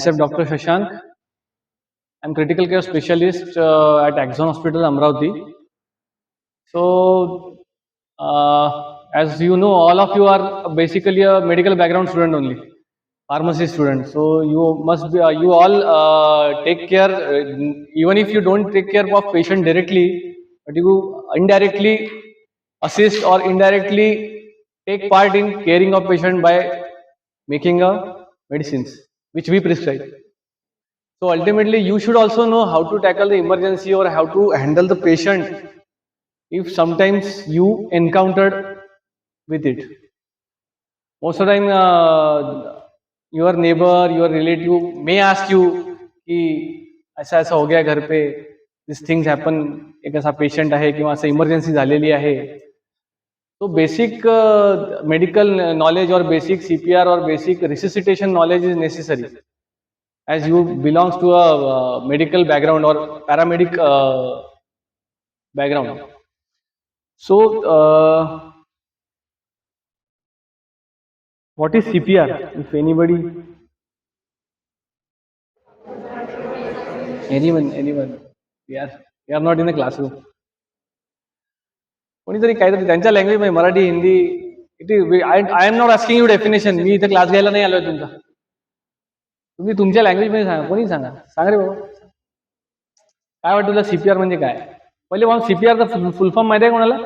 Myself, Dr. Shashank. I'm critical care specialist at Axon Hospital, Amravati. So, as you know, all of you are basically a medical background student only, pharmacy student. So you must be, you all take care, even if you don't take care of patient directly, but you indirectly assist or indirectly take part in caring of patient by making a medicines which we prescribe. So ultimately, you should also know how to tackle the emergency or how to handle the patient if sometimes you encountered with it. Most of the time, your neighbor, your relative may ask you कि ऐसा ऐसा हो गया घर पे, दिस things happen, एक असा patient आहे किंवा असं इमर्जन्सी झालेली आहे. So basic medical knowledge or basic CPR or basic resuscitation knowledge is necessary as you belongs to a medical background or paramedic background. So what is CPR? If anybody, anyone, we are not in a classroom. कोणीतरी काहीतरी त्यांच्या language मध्ये Marathi Hindi it is I am not asking you definition. मी इथे class घ्यायला नाही आलोय तुमचा. तुम्ही तुमच्या लँग्वेज मध्ये सांगा, कोणी सांगा रे बाबा. काय वाटतं तुला सीपीआर म्हणजे काय? पहिले मग सीपीआरचा फुल फॉर्म माहिती आहे कोणाला?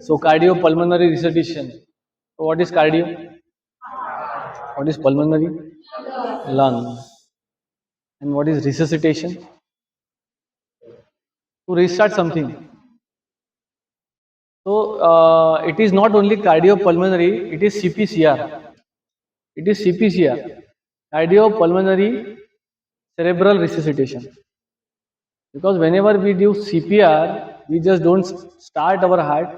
So cardio pulmonary resuscitation. What is cardio? What is pulmonary? Lung. And what is resuscitation? To restart something. So it is not only cardiopulmonary, it is CPCR. It is CPCR, cardiopulmonary cerebral resuscitation. Because whenever we do CPR, we just don't start our heart.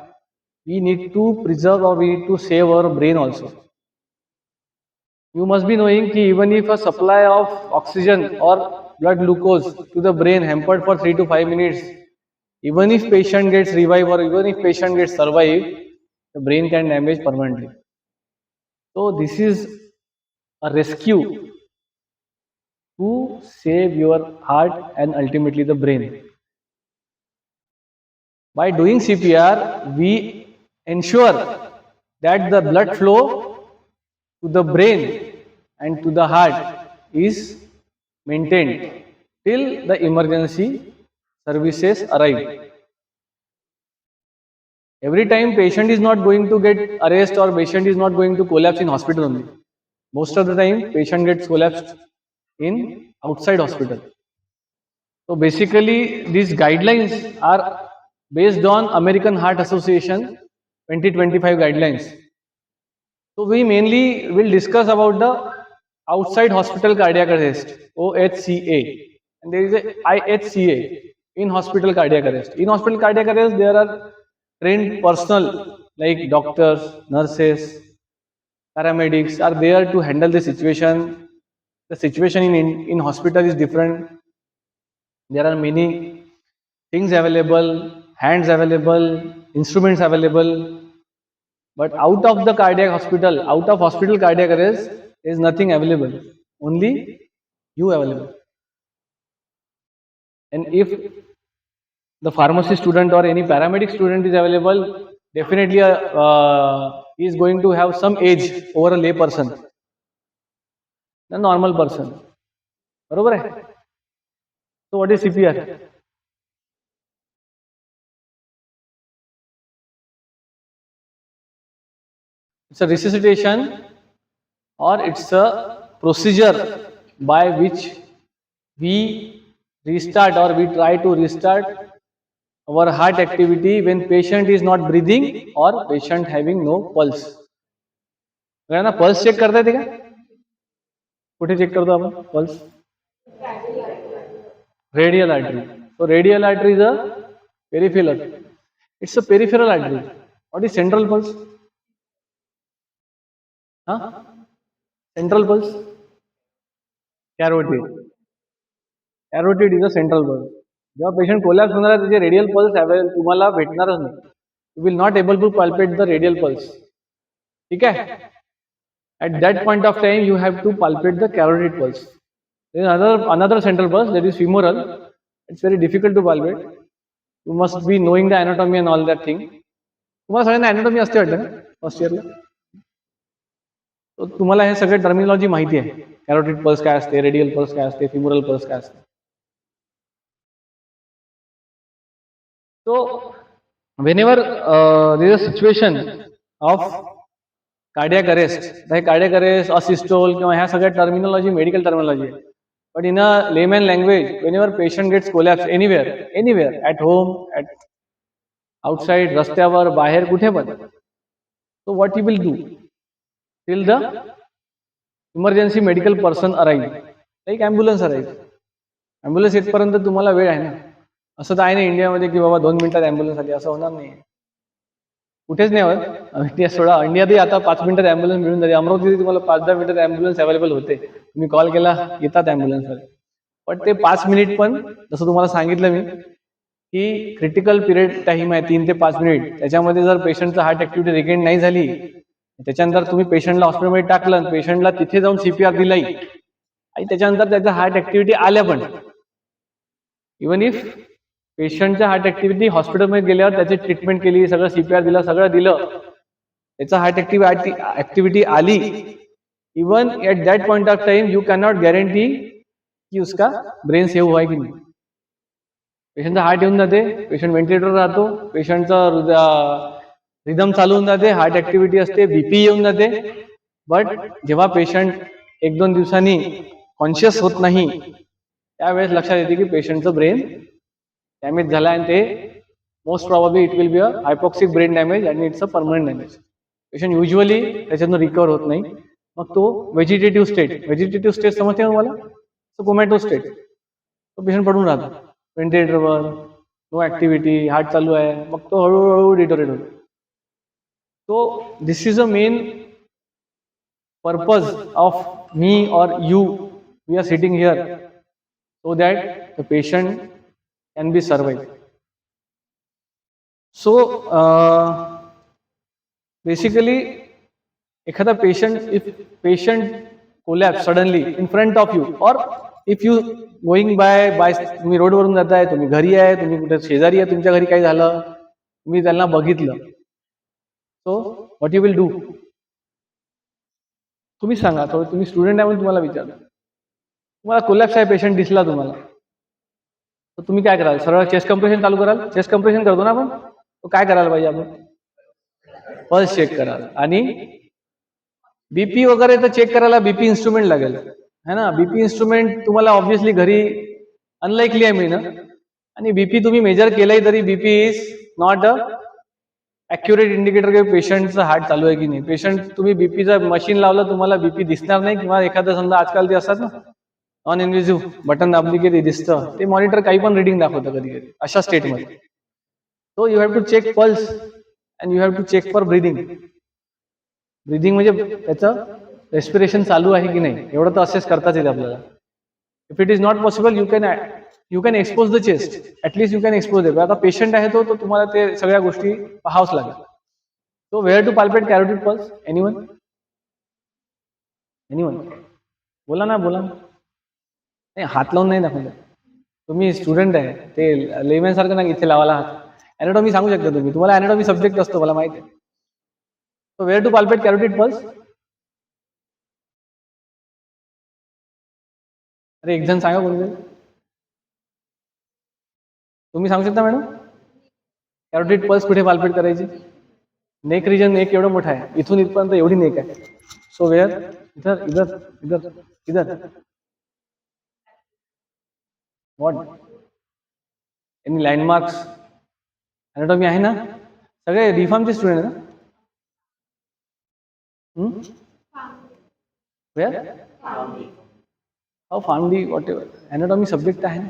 We need to preserve or we need to save our brain also. You must be knowing that even if a supply of oxygen or blood glucose to the brain hampered for 3 to 5 minutes, even if patient gets revived or even if patient gets survived, the brain can damage permanently. So this is a rescue to save your heart and ultimately the brain. By doing CPR, we ensure that the blood flow to the brain and to the heart is maintained till the emergency services arrive. Every time patient is not going to get arrest or patient is not going to collapse in hospital only. Most of the time patient gets collapsed in outside hospital. So basically these guidelines are based on American Heart Association 2025 guidelines. So we mainly will discuss about the outside hospital cardiac arrest, OHCA, and there is a IHCA, in hospital cardiac arrest. In hospital cardiac arrest, there are trained personnel like doctors, nurses, paramedics are there to handle the situation. The situation in hospital is different. There are many things available, hands available, instruments available. But out of the cardiac hospital, out of hospital cardiac arrest, there is nothing available. Only you available. And if the pharmacy student or any paramedic student is available, definitely he is going to have some age over a lay person, a normal person. बरोबर आहे? So what is CPR? It's a resuscitation or it's a procedure by which we restart or we try to restart our heart activity when patient is not breathing or patient having no pulse. ना pulse check करता येते का? कुठे check करतो आपण pulse? Radial artery. So radial artery is a peripheral. It's a peripheral artery. What is central pulse? Central pulse? Carotid. Carotid is a central pulse. जेव्हा patient collapse होणार आहे त्याचे रेडियल पल्स तुम्हाला भेटणारच नाही. You will not able to palpate the radial pulse. ठीक आहे? At that point of time, you have to palpate the carotid pulse. There is another central pulse, that is femoral. It's very difficult to palpate. You must be knowing the anatomy and all that thing. तुम्हाला सगळ्यांना anatomy असते वाटतं ना first इयरला. तुम्हाला हे सगळे terminology माहिती आहे. कॅरोटिड पल्स काय असते, रेडियल पल्स काय असते, फिमोरल पल्स काय असते. So whenever there is a situation of cardiac arrest, like cardiac arrest, asystole किंवा ह्या सगळ्या टर्मिनॉलॉजी मेडिकल टर्मिनॉलॉजी आहे. But in a layman language, whenever patient gets collapse anywhere, at home, at outside, रस्त्यावर, बाहेर, कुठे पण. So what you will do till the emergency medical person arrive, like ambulance arrive. ambulance येतपर्यंत तुम्हाला वेळ आहे ना. असं तर आहे ना इंडियामध्ये की बाबा 2 मिनिटात ॲम्ब्युलन्स आली, असं होणार नाही. कुठेच नाही होत. इंडिया सोडा, इंडियातही आता 5 मिनिटात ॲम्ब्युलन्स मिळून जाते. अमरावतीत तुम्हाला 5-10 मिनिटात ॲम्ब्युलन्स अवेलेबल होते. तुम्ही कॉल केला, येतात ॲम्ब्युलन्सवाले. पण ते 5 मिनिट पण जसं तुम्हाला सांगितलं मी की क्रिटिकल पिरियड टाईम आहे 3 ते 5 मिनिट. त्याच्यामध्ये जर पेशंटचं हार्ट ॲक्टिव्हिटी रिगेन नाही झाली, त्याच्यानंतर तुम्ही पेशंटला हॉस्पिटलमध्ये टाकलं, पेशंटला तिथे जाऊन CPR दिलाही आणि त्याच्यानंतर त्याचा हार्ट ॲक्टिव्हिटी आल्या पण, इवन इफ पेशंटच्या हार्ट ॲक्टिव्हिटी हॉस्पिटलमध्ये गेल्यावर त्याची ट्रीटमेंट केली, सगळं CPR दिलं, सगळं दिलं, त्याचा हार्ट ॲक्टिव्हिटी आली, even at that point of time you can not guarantee की उसका ब्रेन सेव्ह व्हाय की नाही. पेशंटचा हार्ट येऊन जाते, पेशंट व्हेंटिलेटरवर राहतो, पेशंटचा रिदम चालू होऊन जाते, हार्ट ॲक्टिव्हिटी असते, BP येऊन जाते. बट जेव्हा पेशंट 1-2 दिवसांनी कॉन्शियस होत नाही, त्यावेळेस लक्षात येते की पेशंटचं ब्रेन डॅमेज झाला आणि ते most probably it will be a hypoxic brain damage आणि it's a permanent damage. Patient usually त्याच्यातून रिकवर होत नाही. मग तो व्हेजिटेटिव्ह स्टेट समजते ना मला, कोमॅटो स्टेट. तो पेशंट पडून राहतो व्हेंटिलेटरवर, नो ॲक्टिव्हिटी, हार्ट चालू आहे, मग तो हळूहळू डिटोरेट होतो. So this is a main purpose of me or you. We are sitting here so that the patient can be survived. So basically, एखादा if patient collapse suddenly in front of you, or if you going by तुम्ही रोडवरून जाताय, तुम्ही घरी आहे, तुम्ही कुठे शेजारी आहे, तुमच्या घरी काही झालं, तुम्ही त्यांना बघितलं, so what you will do? तुम्ही सांगा. तुम्ही स्टुडंट आहे म्हणून तुम्हाला विचारलं, तुम्हाला कोलॅप्स आहे पेशंट दिसला तुम्हाला, तर तुम्ही काय कराल? सरळ चेस्ट कम्प्रेशन चालू कराल? चेस्ट कम्प्रेशन करतो ना आपण, तो काय करायला पाहिजे आपण? पल्स चेक कराल. आणि BP वगैरे तर चेक करायला BP इन्स्ट्रुमेंट लागेल, है ना. BP इन्स्ट्रुमेंट तुम्हाला ऑब्व्हियसली घरी अनलाइकली आहे मिळणं. आणि BP तुम्ही मेजर केलंही तरी BP is not a accurate indicator की पेशंटचं हार्ट चालू आहे की नाही. पेशंट तुम्ही BPचं मशीन लावलं, तुम्हाला BP दिसणार नाही, किंवा एखादं समजा आजकाल ते असतात ना नॉन इन्व्हेसिव्ह, बटन दाबली की ते दिसतं, ते मॉनिटर काही पण रिडिंग दाखवतं कधी कधी अशा स्टेटमध्ये. So you have to check pulse and you have to check for breathing. Breathing म्हणजे त्याचं रेस्पिरेशन चालू आहे की नाही, एवढं तर असेस करताच येते आपल्याला. If it is not possible, you can expose the chest, at least you can expose it. आता पेशंट आहे तो तुम्हाला ते सगळ्या गोष्टी पाहावंच लागेल. So where to palpate carotid pulse? Anyone? बोला ना. नाही, हात लावून नाही दाखवलं. तुम्ही स्टुडंट आहे, ते लेमॅन सारखं ना इथे लावायला हात. ॲनाटॉमी सांगू शकता तुम्ही, तुम्हाला ॲनाटॉमी सब्जेक्ट असतो, मला माहिती आहे. So where to palpate carotid pulse? अरे एक जण सांगा कोणते. तुम्ही सांगू शकता मॅडम? कॅरोटिड पल्स कुठे पाल्पेट करायची? नेक रिजन, नेक एवढं मोठं आहे, इथून इथपर्यंत एवढी नेक आहे. So where? इधर. व्हॉट? Any landmarks? ॲनाटॉमी आहे ना? सगळे डीफार्मचे स्टुडंट आहे ना? Where? PharmD, whatever. Anatomy subject आहे ना.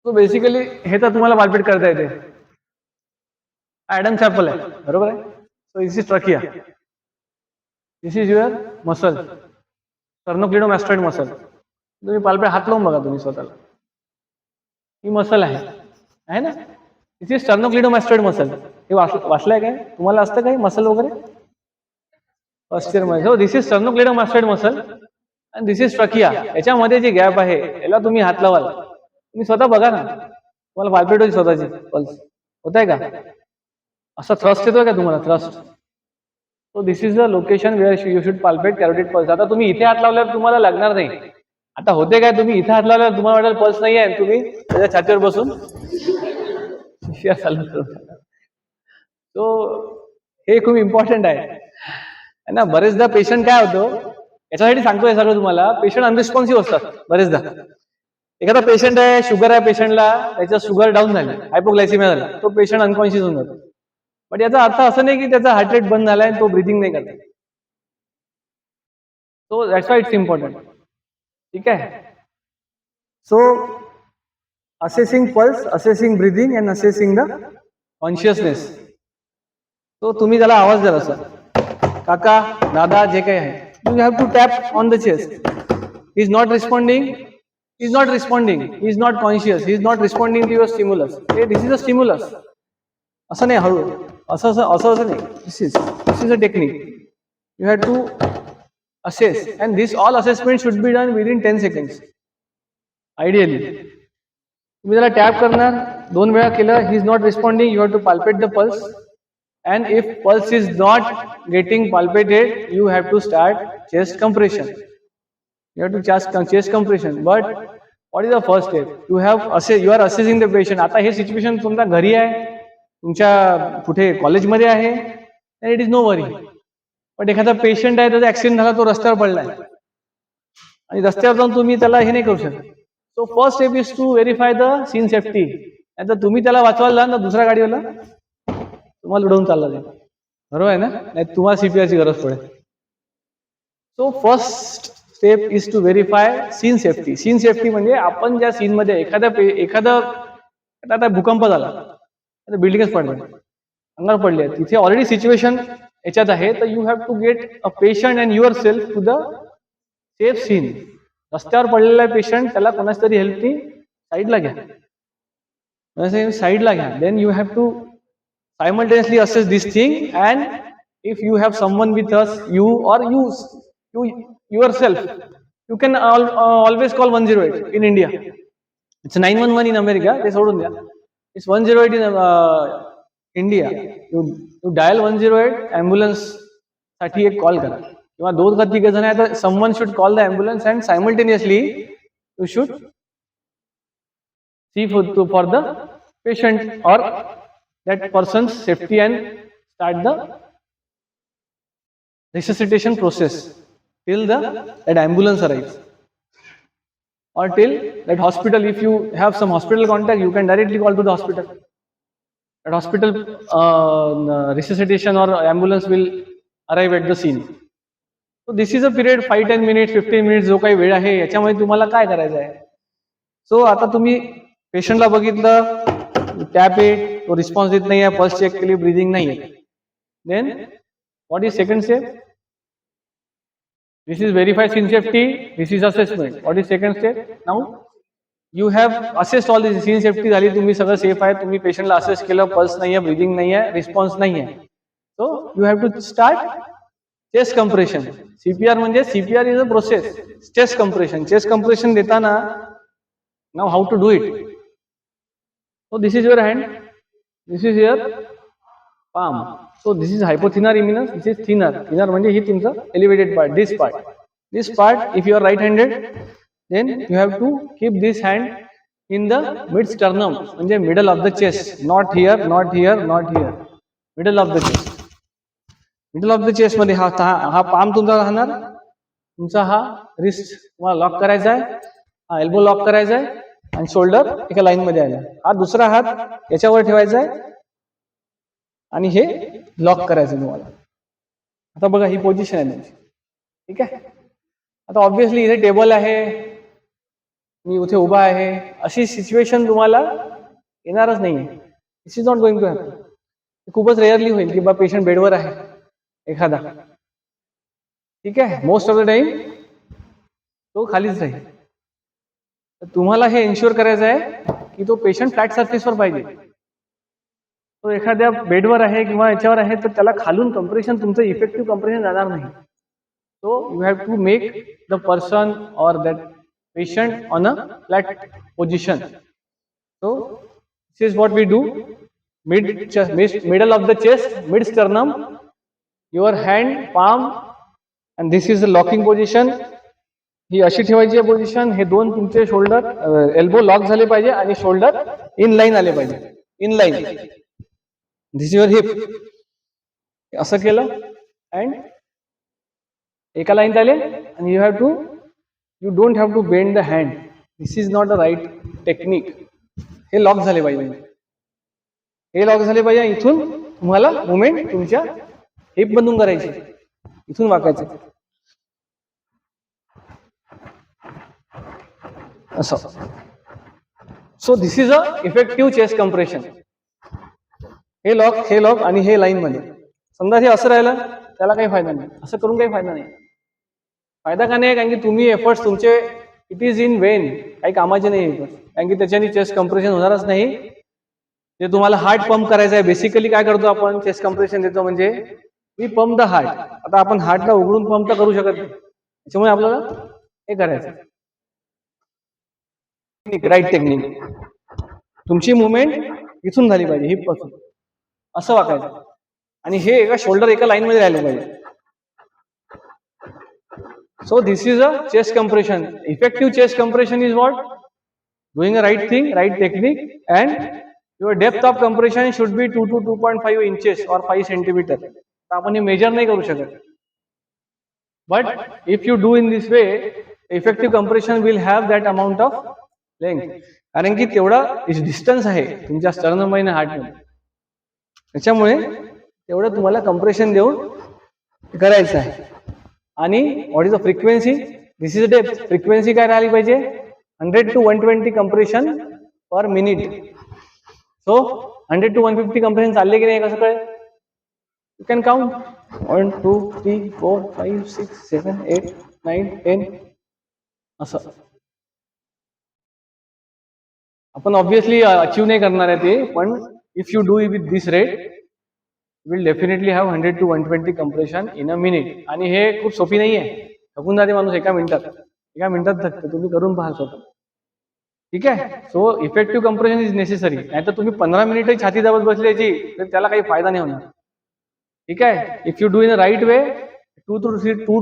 सो बेसिकली हे तर तुम्हाला पाल्पेट करता येते. ॲडम चॅपल आहे, बरोबर आहे. So this is trachea, this is your muscle, sternocleidomastoid muscle. तुम्ही पाल्पेट हात लावून बघा तुम्ही स्वतःला, ही मसल आहे ना. This is sternocleidomastoid muscle. हे वाचलंय काय? तुम्हाला असतं काही मसल वगैरे फर्स्ट इयर मध्ये? हो, दिस इज स्टर्नोक्लेडोमास्टोइड मसल आणि दिस इज ट्रकिया. याच्यामध्ये जे गॅप आहे याला तुम्ही हात लावाल, तुम्ही स्वतः बघा ना, तुम्हाला पाल्पेट होईल स्वतःची पल्स. होत आहे का? असा थ्रस्ट येतोय का तुम्हाला thrust? So this is the location where you should palpate carotid pulse. आता तुम्ही इथे हात लावल्यावर तुम्हाला लागणार नाही. आता होते काय, तुम्ही इथे हात लावल्यावर तुम्हाला वाटेल पल्स नाही आहे, तुम्ही त्याच्या छातीवर बसून तो हे खूप इम्पॉर्टंट आहे ना. बरेचदा पेशंट काय होतो, याच्यासाठी सांगतोय सगळं तुम्हाला, पेशंट अनरिस्पॉन्सिव्ह असतात बरेचदा. एखादा पेशंट आहे, शुगर आहे पेशंटला, त्याचा शुगर डाऊन झाली, हायपोग्लायसिमिया झाला, तो पेशंट अनकॉन्शियस होऊन जातो. बट याचा अर्थ असं नाही की त्याचा हार्ट रेट बंद झालाय आणि तो ब्रिथिंग नाही करत. So that's why it's important. ठीक आहे. So assessing pulse, assessing breathing and assessing the consciousness. तो तुम्ही त्याला आवाज द्याल असं, काका, दादा, जे काही आहे, you have to tap on the chest. He is not responding, he is not responding, he is not conscious, he is not responding to your stimulus. Okay, this is a stimulus. असं नाही, हळू असं असं असं असं नाही. This is a technique. You have to assess, and this all assessment should be done within 10 seconds. Ideally, तुम्ही त्याला टॅप करणार, 2 वेळा केलं, he is not responding, you have to palpate the pulse, and if pulse is not getting palpated, you have to start chest compression. You have to chest compression. But what is the first step? You are assessing the patient. आता हे situation तुमच्या घरी आहे, तुमच्या कुठे कॉलेजमध्ये आहे, and it is no worry. पण एखादा पेशंट आहे, त्याचा ऍक्सिडेंट झाला, तो रस्त्यावर पडलाय आणि रस्त्यावर जाऊन तुम्ही त्याला हे नाही करू शकत. So first step is to verify the scene safety. आता तुम्ही त्याला वाचवायला ना दुसऱ्या गाडीवाला तुम्हाला उडवून चालला जाईल. बरोबर आहे ना? नाही तुम्हाला सीपीआरची गरज पडेल. So first step is to verify scene safety. Scene safety म्हणजे आपण ज्या सीन मध्ये एखादा आता भूकंप झाला, बिल्डिंगच पडले, अंगावर पडले, तिथे ऑलरेडी सिच्युएशन याच्यात आहे, तर you have to get a patient and yourself to the safe scene. रस्त्यावर पडलेला पेशंट, त्याला कोणाच तरी हेल्पनी साईडला घ्या, साईडला घ्या. Then you have to simultaneously assess this thing, and if you have someone with us, you yourself, you can always call 108 in India. It's 911 in America, they सोडून द्या. It's 108 in India. You dial 108, ambulance साठी एक call करा, किंवा 2 का 3 जण आहे तर someone should call the ambulance, and simultaneously you should see for the patient or that person's safety and start the resuscitation process till that ambulance arrives, or till that hospital. If you have some hospital contact, you can directly call to the hospital. That hospital resuscitation or ambulance will arrive at the scene. So this is a period 5-10 minutes, 15 minutes जो काही वेळ आहे, याच्यामध्ये तुम्हाला काय करायचं आहे. So आता तुम्ही पेशंटला बघितलं, टॅप आहे, तो रिस्पॉन्स देत नाही आहे, पल्स चेक केली, ब्रिदिंग नाही आहे. Then what is second step? This is verify scene safety, this is assessment. What is second step? Now you have assessed all this. Scene safety झाली, तुम्ही सगळं सेफ आहे, तुम्ही पेशंटला असेस केलं, पल्स नाही आहे, ब्रिदिंग नाही आहे, रिस्पॉन्स नाही आहे. So you have to start chest compression. CPR म्हणजे CPR is a process. Chest compression, chest compression देताना now how to do it. So this is your hand, this is your palm. So this is hypothenar eminence, this is thinner. Thinner म्हणजे ही तुमचं elevated part, this part. This part, if you are right-handed, then you have to keep this hand in the mid sternum, म्हणजे middle of the chest. Not here, not here, not here. Middle of the chest. Middle of the chest मध्ये हा palm तुमचा राहणार, तुमचा हा wrist तुम्हाला lock करायचा आहे, हा elbow लॉक करायचा आहे, आणि शोल्डर एका लाईन मध्ये आला. हा दुसरा हात याच्यावर ठेवायचा आहे आणि हे लॉक करायचं तुम्हाला. आता बघा ही पोझिशन आहे तुमची. ठीक आहे. आता ऑब्व्हियसली इथे टेबल आहे, मी इथे उभा आहे, अशी सिच्युएशन तुम्हाला येणारच नाहीये. This is not going to happen. खूपच रेअरली होईल की बा पेशंट बेडवर आहे एखादा. ठीक आहे. मोस्ट ऑफ द टाइम तो खालीच राहील. तुम्हाला हे इन्श्योर करायचं आहे की तो पेशंट फ्लॅट सरफेसवर पाहिजे. तो एखाद्या बेडवर आहे किंवा याच्यावर आहे तर त्याला खालून कंप्रेशन, तुमचं इफेक्टिव्ह कंप्रेशन जाणार नाही. So you have to make the person or that patient on a flat position. So this is what we do. Middle of the chest, mid sternum, your hand palm, and this is the locking position. ही अशी ठेवायची आहे position. हे दोन तुमचे shoulder, elbow lock झाले पाहिजे आणि शोल्डर इन लाईन आले पाहिजे, in line. This your hip. असं केलं अँड एका लाईन आले आणि you have to, you don't have to bend the hand. This is not the right technique. हे लॉक झाले पाहिजे, हे लॉक झाले पाहिजे. इथून तुम्हाला मुवमेंट तुमच्या हिप बंधून करायची, इथून वाकायचं असं. So this is a effective chest compression. हे लॉक आणि हे लाईन मध्ये. समजा हे असं राहिलं त्याला काही फायदा नाही, असं करून काही फायदा नाही. फायदा का नाही? कारण की तुम्ही एफर्ट्स तुमचे इट इज इन वेन, काही कामाचे नाही एफर्ट्स. कारण की त्याच्याने चेस्ट कम्प्रेशन होणारच नाही. ते तुम्हाला हार्ट पंप करायचं आहे. बेसिकली काय करतो आपण, चेस्ट कम्प्रेशन देतो म्हणजे वी पंप द हार्ट. आता आपण हार्टला उघडून पंप तर करू शकत नाही, त्याच्यामुळे आपल्याला हे करायचं. Right technique. तुमची मुवमेंट इथून झाली पाहिजे, हिप पासून असं वाकायचं आणि हे एका शोल्डर एका लाईन मध्ये राहिले पाहिजे. So this is a chest compression. Effective chest compression is what? Doing a right thing, right technique, and your depth of compression should be 2 to 2.5 inches और 5 सेंटीमीटर. तर आपण हे मेजर नाही करू शकत. But if you do in this way, effective compression will have that amount of length. कारण की तेवढा डिस्टन्स आहे तुमच्या स्टर्नम आणि हार्टमध्ये, त्याच्यामुळे तेवढं तुम्हाला कम्प्रेशन देऊन करायचं आहे. आणि what is the frequency? This is depth. Frequency काय राहिली पाहिजे? 100 to 120 compression per minute. So 100 to 150 compression चालले की नाही कसं कळेल? यू कॅन काउंट 1 2 3 4 5 6 7 8 9 10 असं. आपण ऑब्विसली अचीव नाही करणार आहे ते, पण if you do with this rate will definitely have 100 to 120 compression in a minute. आणि हे खूप सोपी नाही आहे. थकून जाते माणूस एका मिनिटात थकतं. तुम्ही करून पाहा स्वतः. ठीक आहे. So effective compression is necessary. नाहीतर तुम्ही 15 मिनिटही छाती दाबत बसल्याची तर त्याला काही फायदा नाही होणार. ठीक आहे. If you do in a right way, 2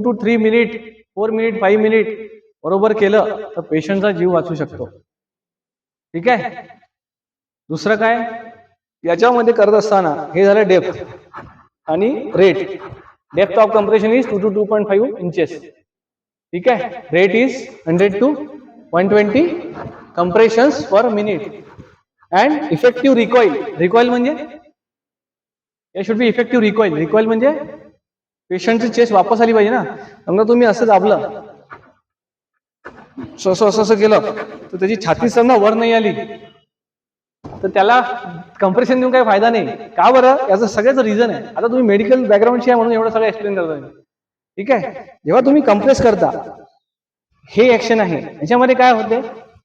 to 3 minute, 4 minute, 5 minute बरोबर केलं तर पेशंटचा जीव वाचू शकतो. ठीक आहे. दुसरं काय, याच्यामध्ये करत असताना हे झालं डेप्थ आणि rate. Depth of compression is 2 to 2.5 inches. ठीक आहे. Rate is 100 to 120 compressions per minute. And effective recoil. Recoil म्हणजे हे should be effective recoil. Recoil म्हणजे पेशंटची चेस्ट वापस आली पाहिजे ना. समजा तुम्ही असं दाबलं, असं केलं तर त्याची छाती समजा वर नाही आली तर त्याला कंप्रेशन देऊन काही फायदा नाही. का बरं? याचं सगळ्याच रिझन आहे. आता तुम्ही मेडिकल बॅकग्राऊंडची आहे म्हणून एवढं सगळं एक्सप्लेन करता. ठीक आहे. जेव्हा तुम्ही कंप्रेस करता, हे ऍक्शन आहे. याच्यामध्ये काय होते?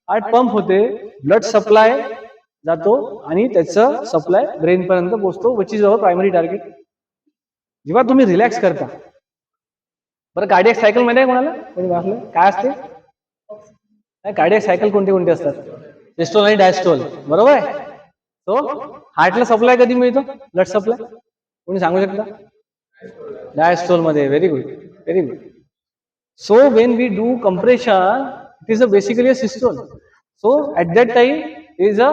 हार्ट पंप होते, ब्लड सप्लाय जातो आणि त्याचं सप्लाय ब्रेन पर्यंत पोहोचतो, which is our primary target. जेव्हा तुम्ही रिलॅक्स करता, बरं कार्डियक सायकल मध्ये कोणाला कोणी वाचलं काय असते? कार्डियक सायकल कोणते कोणते असतात? सिस्टोल आणि डायस्टोल. बरोबर आहे. सो हार्टला सप्लाय कधी मिळतो? ब्लड सप्लाय कोणी सांगू शकता? डायस्टोल मध्ये. Very good, very good. So when we do compression, it is basically a systole. So at that time there is a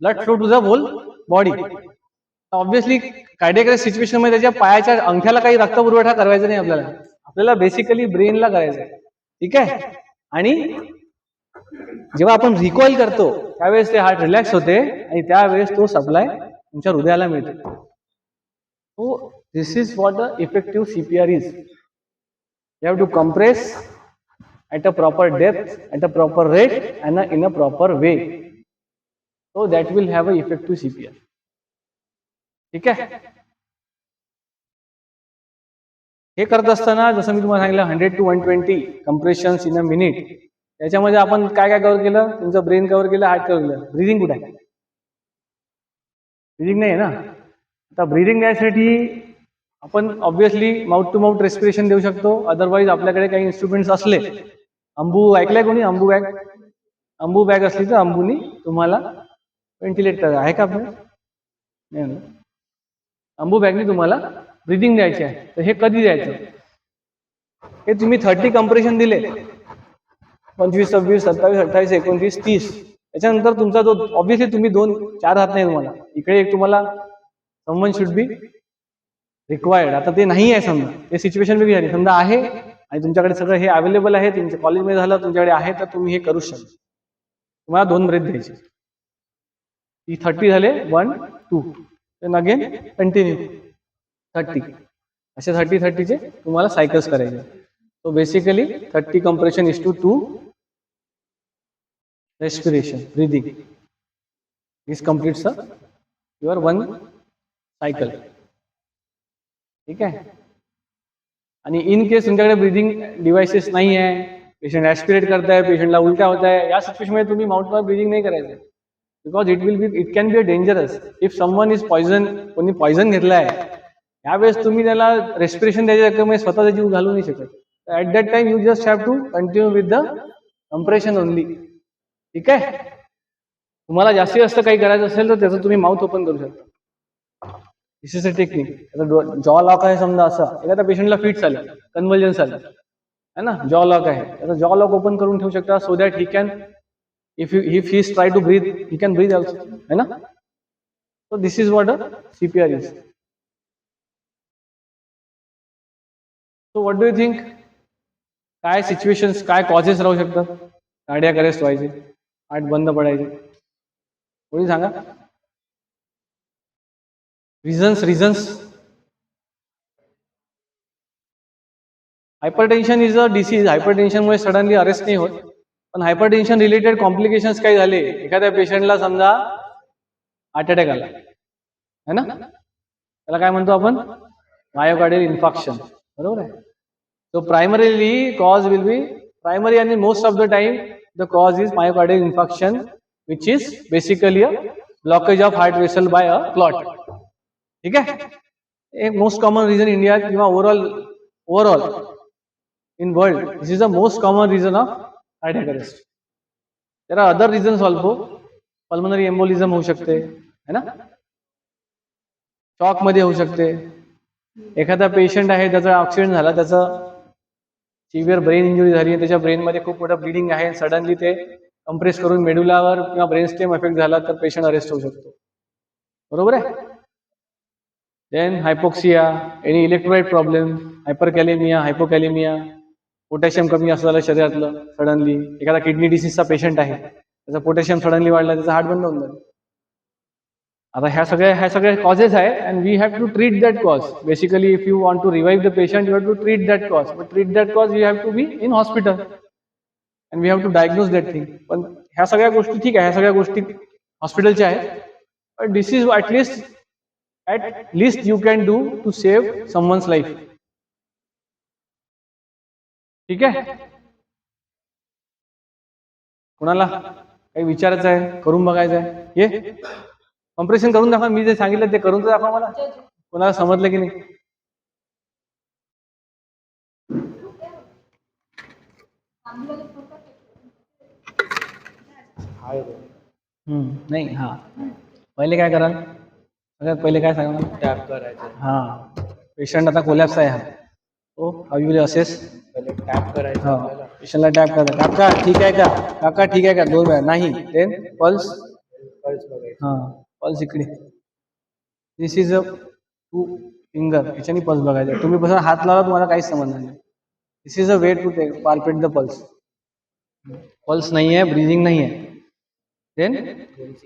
blood flow to the whole body. Obviously cardiac situation मध्ये त्याच्या पायाच्या अंगठ्याला काही रक्त पुरवठा करायचा नाही आपल्याला. आपल्याला बेसिकली ब्रेनला करायचं आहे. ठीक आहे. आणि जेव्हा आपण रिकॉईल करतो त्यावेळेस ते हार्ट रिलॅक्स होते आणि त्यावेळेस तो सप्लाय तुमच्या हृदयाला मिळतो. So this is what the effective CPR is. You have to compress at a proper depth, at a proper rate, and in a proper way. So that will have a effective CPR. ठीक आहे. हे करत असताना जसं मी तुम्हाला सांगितलं 100 to 120 compressions in a minute. त्याच्यामध्ये आपण काय काय कव्हर केलं? तुमचं ब्रेन कव्हर केलं, हार्ट कव्हर केलं. ब्रिदिंग कुठे आहे? ब्रिदिंग नाही आहे ना. आता ब्रीदिंग द्यायसाठी आपण obviously mouth to mouth respiration देऊ शकतो. अदरवाईज आपल्याकडे काही इन्स्ट्रुमेंट्स असले, अंबू ऐकलंय कोणी? अंबू बॅग असली तर अंबूनी तुम्हाला व्हेंटिलेट करा. आहे का आपण? नाही ना. अंबू बॅगनी तुम्हाला ब्रीदिंग द्यायची आहे. तर हे कधी द्यायचं? हे तुम्ही 30 कंप्रेशन दिले, 25, 26, 27, 28, 29, 30, त्याच्यानंतर तुमचा जो ऑब्व्हियसली तुम्ही 2-4 हात नाही तुम्हाला, इकडे एक तुम्हाला समवन शुड बी रिक्वायर्ड. आता ते नाही आहे, समजा ते सिच्युएशन वेगळी झाली, समजा आहे आणि तुमच्याकडे सगळं हे अवेलेबल आहे, तुमच्या कॉलेजमध्ये झालं, तुमच्याकडे आहे, तर तुम्ही हे करू शकता. तुम्हाला 2 ब्रेथ द्यायचे. ही 30 झाले, 1, 2, देन अगेन कंटिन्यू 30. असे 30-30चे तुम्हाला सायकल्स करायचे. So basically 30 compression is to 2 respiration, breathing. This completes your 1 cycle. ठीक आहे. आणि इन केस तुमच्याकडे ब्रीदिंग डिव्हाइसेस नाही आहे, पेशंट ऍस्पिरेट करताय, पेशंटला उलट्या होत आहे, या सिच्युएशनमध्ये तुम्ही माउथ टू ब्रीदिंग नाही करायचं, because it can be a dangerous. If someone is poison, कोणी पॉइझन घेतलाय, यावेळेस तुम्ही त्याला रेस्पिरेशन द्यायच्या रकमेमध्ये स्वतःचा जीव घालू नाही शकत. At that time you just have to continue with the compression only. ठीक आहे. तुम्हाला जास्तीत जास्त काही करायचं असेल तर त्याचं तुम्ही माउथ ओपन करू शकता. दिस इज अ टेक्निक. जॉ लॉक आहे समजा, असं एखाद्या पेशंटला फिट्स आलं, कन्व्हल्जन्स आलं है ना, जॉ लॉक आहे, त्याचा जॉ लॉक ओपन करून ठेवू शकता, so that he can, if he try to breathe, he can breathe also, है ना. So this is what a CPR is. So what do you think? काय सिच्युएशन्स, काय कॉजेस राहू शकतात कार्डियाक अरेस्ट व्हायचे, हार्ट बंद पडायचे? कोणी सांगा. Reasons. Hypertension is a disease. हायपरटेन्शनमुळे सडनली अरेस्ट नाही होत, पण हायपरटेन्शन रिलेटेड कॉम्प्लिकेशन्स काही झाले, एखाद्या पेशंटला समजा हार्ट अटॅक आला है ना, त्याला काय म्हणतो आपण? Myocardial infarction. बरोबर आहे. So primarily cause will be primary, आणि most of the time the cause is myocardial infarction, which is basically a blockage of heart vessel by a clot. ठीक आहे. एक मोस्ट कॉमन रिझन इंडियात किंवा overall in world, this is the most common reason of cardiac arrest. There are other reasons also. Pulmonary embolism होऊ शकते है ना, shock मध्ये होऊ शकते. एखादा पेशंट आहे, त्याचा ऍक्सिडेंट झाला, त्याचं सिव्हिअर ब्रेन इंजुरी झाली, त्याच्या ब्रेनमध्ये खूप मोठं ब्लिडिंग आहे, सडनली ते कंप्रेस करून मेडुलावर किंवा ब्रेन स्टेम इफेक्ट झाला, तर पेशंट अरेस्ट होऊ शकतो. बरोबर आहे. Then hypoxia, any electrolyte problem, hyperkalaemia, hypokalaemia, potassium कमी असं झालं शरीरातलं सडनली. एखादा किडनी डिसीजचा पेशंट आहे, त्याचा पोटॅशियम सडनली वाढला, त्याचा हार्ट बंद होऊन जाईल. आता ह्या सगळ्या कॉजेस आहे, and we have to treat that cause. Basically if you want to revive the patient, you have to treat that cause. But treat that cause you have to be in hospital, and we have to diagnose that thing. पण ह्या सगळ्या गोष्टी ठीक आहे, ह्या सगळ्या गोष्टी हॉस्पिटलच्या आहेत, but this is at least you can do to save someone's life. ठीक आहे. कोणाला काही विचारायचं आहे, करून बघायचं आहे? ये कॉम्प्रेशन करून दाखवा. मी जे सांगितलं ते करून तर दाखवा मला. कोणाला समजलं की नाही? नाही. हा, पहिले काय कराल? सगळ्यात पहिले काय सांगा मला? टॅप करायचं. हा, पेशंट आता कोलॅप्स आहे, हा. ओ हाऊ यू असेस? पहिले टॅप करायचं हा, आपल्याला. पेशंटला टॅप करा. काका ठीक आहे का? काका ठीक आहे का? 2 वेळा. नाही. Then pulse. पल्स बघायचं. हा, पल्स इकडे. दिस इज अ 2 फिंगर, याच्याने पल्स बघायचा. तुम्ही बसून हात लावला, तुम्हाला काहीच समजणार नाही. This is a way to palpate the pulse. Pulse नाही आहे, ब्रीदिंग नाही आहे, then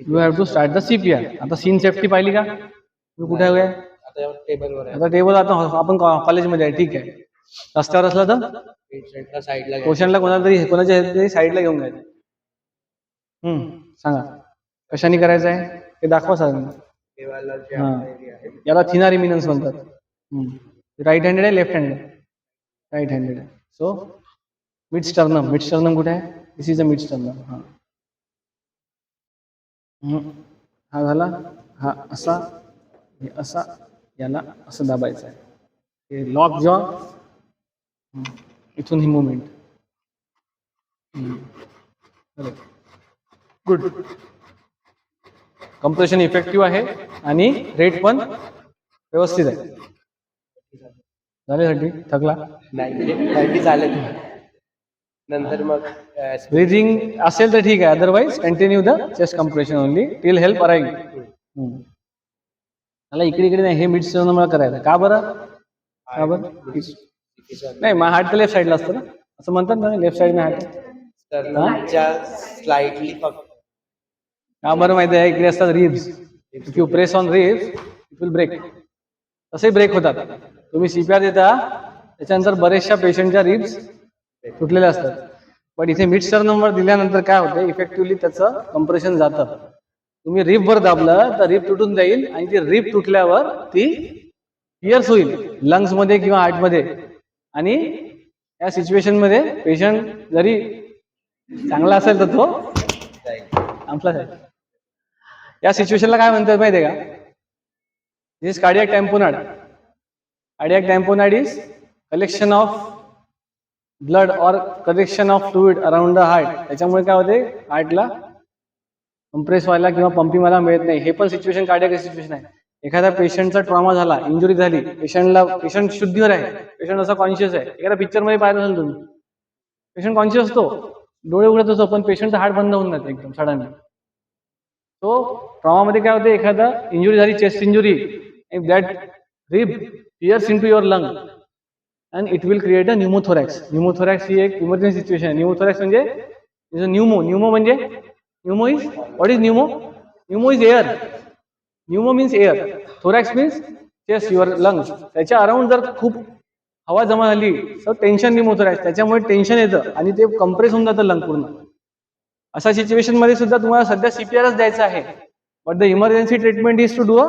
you have to start the CPR. आता सीन सेफ्टी पाहिली का? तुम्ही कुठे आहे? आता टेबलवर आहे. आता टेबल, आता आपण कॉलेजमध्ये आहे, ठीक आहे. रस्त्यावर असला तर पेशंटला साईडला पेशंटला कोणाच्या तरी साईडला घेऊन जायचं. सांगा कशाने करायचं आहे ते दाखवा सरांना. देवाला जे हां, एरिया आहे. याला थिनर इमिनन्स म्हणतात. राईट हँडेड आहे, लेफ्ट हँडेड आहे? राईट हँडेड आहे. सो मिड स्टर्नम कुठे आहे? दिस इज अ मिड स्टर्नम. हां, हा झाला. हा असा हे असा याला असं दाबायचं आहे. हे लॉक जॉ, इथून ही मुवमेंट. गुड. कम्प्रेशन इफेक्टिव्ह आहे आणि रेट पण व्यवस्थित आहे. झाल्यासाठी थकला. 90 झाले. नंतर मग ब्रीदिंग असेल तर ठीक आहे, otherwise continue the chest compression only till help arrive. मला इकडे इकडे नाही, हे मिड स्टर्नम मला करायचं. का बरं? का बरं? नाही, मग हार्ट तर लेफ्ट साईडला असतं ना, असं म्हणतात ना, लेफ्ट साईडने हार्ट. स्टर्नमच्या स्लाइटली फक्त. का बरं माहिती आहे, इकडे असतात ribs. If you press on ribs it will break. तसे ब्रेक होतात. तुम्ही सीपीआर देता त्याच्यानंतर बरेचशा पेशंटच्या रिब्स तुटलेल्या असतात. पण इथे मिड स्टर्नमवर दिल्यानंतर काय होतं, इफेक्टिव्हली त्याचं कम्प्रेशन जातं. तुम्ही रिबवर दाबलं तर रिब तुटून जाईल आणि ती रिब तुटल्यावर ती पिअर्स होईल लंग्समध्ये किंवा हार्टमध्ये. आणि या सिच्युएशनमध्ये पेशंट जरी चांगला असेल तर तो संपलाच आहे. या सिच्युएशनला काय म्हणतात माहिती आहे का? This cardiac tamponade. Cardiac tamponade is collection of blood और collection of fluid around the heart. त्याच्यामुळे काय होते, हार्टला कंप्रेस व्हायला किंवा पंपिंग व्हायला मिळत नाही. हे पण सिच्युएशन कार्डियक सिच्युएशन आहे. एखाद्या पेशंटचा ट्रॉमा झाला, इंजुरी झाली, पेशंट शुद्धीवर आहे, पेशंट असा कॉन्शियस आहे. एखाद्या पिक्चरमध्ये पाहिलं असेल तुम्ही, पेशंट कॉन्शियस असतो, डोळे उघडत असतो, पण पेशंटचा हार्ट बंद होऊन जाते एकदम सडनली. तो ट्रॉमामध्ये काय होते, एखादा इंजुरी झाली, chest injury, if that rib pairs into your lung and it will create a pneumothorax. Pneumothorax ही एक इमर्जन्सी सिच्युएशन आहे. न्यूमोथोरॅक्स म्हणजे न्यूमो म्हणजे Numa is what is Numa? Numa is air. Numa means air. Thorax means chest, your lungs. त्याच्या around जर खूप हवा जमा झाली तर टेन्शन न्यूमोथोरॅक्स. त्याच्यामुळे टेन्शन येतं आणि ते कंप्रेस होऊन जातं लंग पूर्ण. अशा सिच्युएशन मध्ये सुद्धा तुम्हाला सध्या सीपीआरच द्यायचं आहे. But the emergency treatment is to do a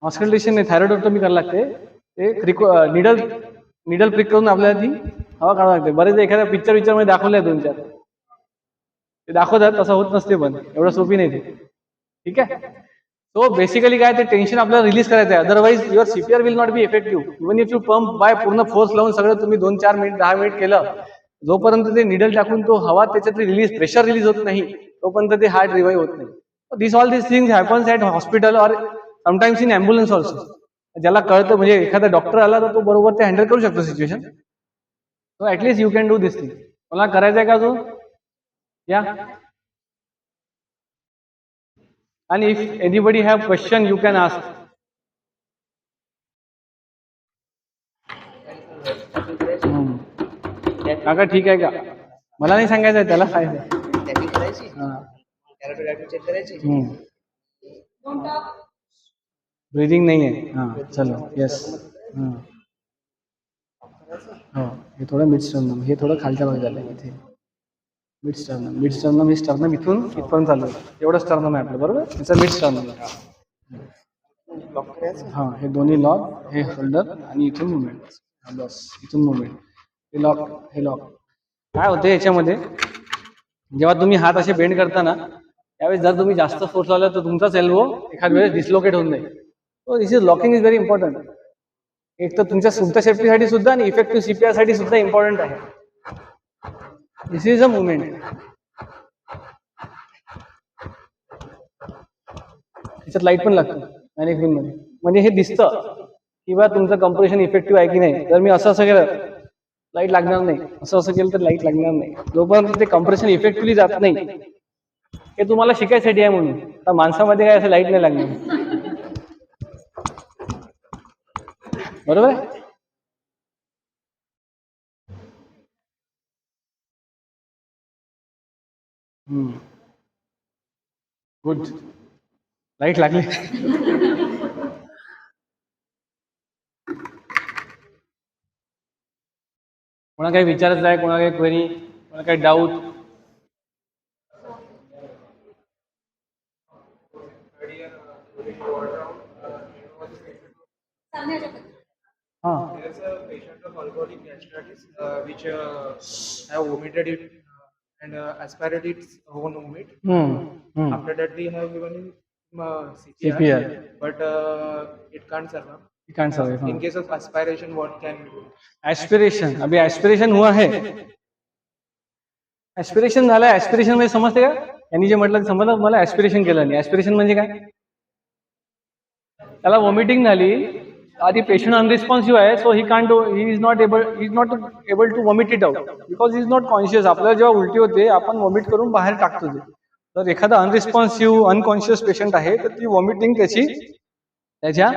auscultation नाही, थायरॉइडोटोमी करायला लागते. ते निडल प्रिक करून आपल्याला ती हवा काढावी लागते. बरेच एखाद्या पिक्चर मध्ये दाखवल्या 2-4 ते दाखवतात, तसं होत नसते, पण एवढं सोपी नाही ते. ठीक आहे. सो बेसिकली काय, ते टेन्शन आपल्याला रिलीज करायचं आहे. Otherwise your CPR will not be effective. Even if you pump by पूर्ण फोर्स लावून सगळं तुम्ही 2-4 मिनिट 10 मिनिट केलं, जोपर्यंत ते निडल टाकून तो हवा त्याच्यात रिलीज, प्रेशर रिलीज होत नाही, तोपर्यंत ते हार्ट रिवाईव्ह होत नाही. All this things happens at hospital और समटाइम्स इन ॲम्ब्युलन्स ऑल्सो. ज्याला कळतं, म्हणजे एखादा डॉक्टर आला तर तो बरोबर ते हँडल करू शकतो situation. So at least you can do this thing. मला करायचं आहे का अजून? या. आणि if anybody have question you can ask. काका ठीक आहे का? मला नाही सांगायचं आहे, त्याला सांगायचं. त्यांनी करायची. चेक करायची. ब्रीदिंग नाही आहे. हां चलो. येस. हां हो, हे थोडं मिड स्टर्नम, हे थोडं खालच्या भागात झालं इथे. मिड स्टर्नम हे स्टर्नम इथून इथपर्यंत चालू आहे. एवढं स्टर्नम आहे आपलं, बरोबर? याचं मिड स्टर्नम. हां, हे दोन्ही लॉक, हे शोल्डर आणि इथून मुवमेंट. बस इथून मुवमेंट. हे लॉक, हे लॉक. काय होते याच्यामध्ये, जेव्हा तुम्ही हात असे बेंड करता ना, त्यावेळेस जर तुम्ही जास्त फोर्स लावला तर तुमचाच एल्बो एखाद वेळेस डिस्लोकेट होऊन जाईल. So this is locking is very important. एक तर तुमच्या तुमच्या सेफ्टीसाठी सुद्धा आणि इफेक्टिव्ह सीपीआर साठी सुद्धा इम्पॉर्टंट आहे. दिस इज अ मुवमेंट. त्याच्यात लाईट पण लागतं मॅनेजमेंट मध्ये, म्हणजे हे दिसतं की बा तुमचं कम्प्रेशन इफेक्टिव्ह आहे की नाही. जर मी असं केलं लाईट लागणार नाही, असं केलं तर लाईट लागणार नाही. जोपर्यंत ते कम्प्रेशन इफेक्टिव्हली जात नाही, हे तुम्हाला शिकायसाठी आहे. म्हणून आता माणसामध्ये काय असं लाईट नाही लागणार, बरोबर आहे? गुड. लाईट लागली. कोणा काही विचारायचं आहे, कोणा काही क्वेरी, कोणा काही doubt? There's a patient of alcoholic gastritis which have vomited it and aspirated its own vomit. After that, we have given him CPR, but it can't survive. You can't survive. In case of aspiration, what can we do? Aspiration, अभी aspiration हुआ है, aspiration झालं, aspiration म्हणजे समजते का? यांनी जे म्हटलं ते समजलं मला. एस्पिरेशन केलं नाही. एस्पिरेशन म्हणजे काय? त्याला वॉमिटिंग झाली, आधी पेशंट अनरिस्पॉन्सिव्ह आहे, so he is not able to vomit it out because he is not conscious. आपल्याला जेव्हा उलटी होते आपण वॉमिट करून बाहेर टाकतो ते. तर एखादा अनरिस्पॉन्सिव्ह अनकॉन्शियस पेशंट आहे तर ती वॉमिटिंग त्याच्या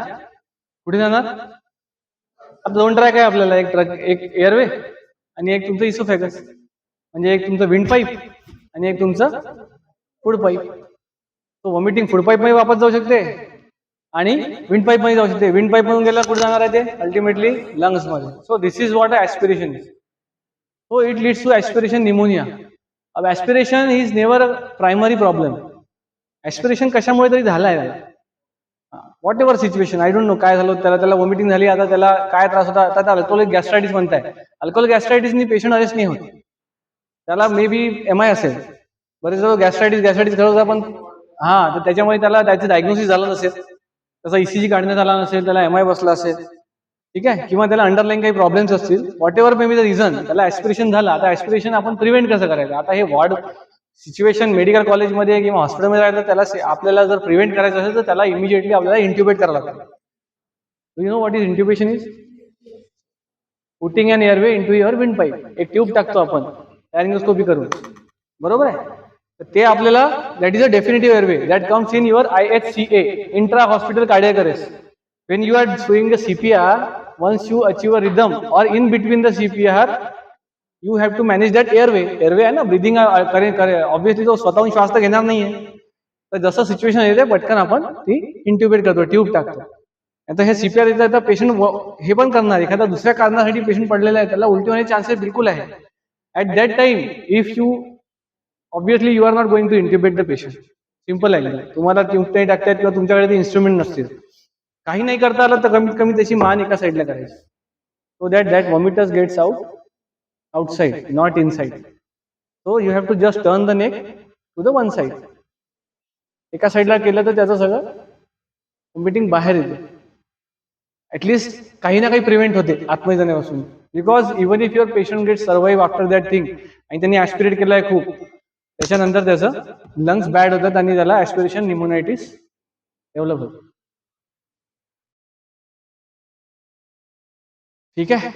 कुठे जाणार? आता दोन ट्रॅक आहे आपल्याला, एक एअरवे आणि एक तुमचं इसोफेगस, म्हणजे एक तुमचं विंड पाईप आणि एक तुमचं फूड पाईप. तो वॉमिटिंग फूड पाईप मध्ये वापस जाऊ शकते आणि विंड पाईप मध्ये जाऊ शकते. विंड पाईप मधून गेला कुठे जाणार आहे ते? अल्टिमेटली लंग्स मध्ये. So this is what aspiration is. So it leads to aspiration pneumonia. अब aspiration is never a primary problem. Aspiration कशामुळे तरी झालाय त्याला, whatever situation, I don't know काय झालं त्याला वॉमिटिंग झाली, आता त्याला काय त्रास होता, आता अल्कोहोलिक गॅस्ट्रायटिस म्हणताय. अल्कोहोलिक गॅस्ट्रायटिसनी पेशंट अरेस्ट नाही होत, त्याला मे बी MI असेल. बरेच गॅस्ट्रायटिस करत होता पण तर त्याच्यामुळे त्याचं डायग्नोसिस झालं नसेल, त्याचा ECG काढण्यात आला नसेल, त्याला MI बसला असेल, ठीक आहे, किंवा त्याला अंडरलाईन काही प्रॉब्लेम्स असतील, what ever may be the reason, त्याला ऍस्पिरेशन झालं. आता ऍस्पिरेशन आपण प्रिव्हेंट कसं करायचं? आता हे वॉर्ड सिच्युएशन मेडिकल कॉलेजमध्ये किंवा हॉस्पिटलमध्ये राहिलं, त्याला आपल्याला जर प्रिव्हेंट करायचं असेल तर त्याला इमिजिएटली आपल्याला इंट्युबेट करावं लागतं. You know what is intubation is? Putting an airway into your windpipe. एक ट्यूब टाकतो आपण लॅरिंगोस्कोपी करून, बरोबर आहे. तर ते आपल्याला, that is a definitive airway that comes in your IHCA, intra hospital cardiac arrest. When you are doing the CPR, once you achieve a rhythm or in between the CPR, you have to manage that airway. Airway आहे ना, breathing करे. Obviously तो स्वतःहून श्वास तर घेणार नाहीये, तर जसं सिच्युएशन येते पटकन आपण ती इंट्युबेट करतो, ट्यूब टाकतो. आता हे CPR येतं, पेशंट हे पण करणार, एखाद्या दुसऱ्या कारणासाठी पेशंट पडलेला आहे, त्याला उलटी होण्याचे चान्सेस बिलकुल आहे. At that time if you obviously you are not going to intubate the patient. Simple आहे. तुम्हाला ट्यूब नाही टाकतायत किंवा तुमच्याकडे ते इन्स्ट्रुमेंट नसतील, काही नाही करता आलं तर कमीत कमी त्याची मान एका साईडला करायची, so that vomitus gets outside, not inside. So you have to just turn the neck to the one side. एका साईडला केलं तर त्याचं सगळं वॉमिटिंग बाहेर येते. ऍटलिस्ट काही ना काही प्रिव्हेंट होते आतमध्ये जाण्यापासून. Because even if your patient get survive after that thing आणि त्यांनी ऍस्पिरेट केलाय खूप, त्याच्यानंतर त्याचं लंग्स बॅड होतात आणि त्याला ऍस्पिरेशन निमोनायटिस डेव्हलप होतं. ठीक आहे.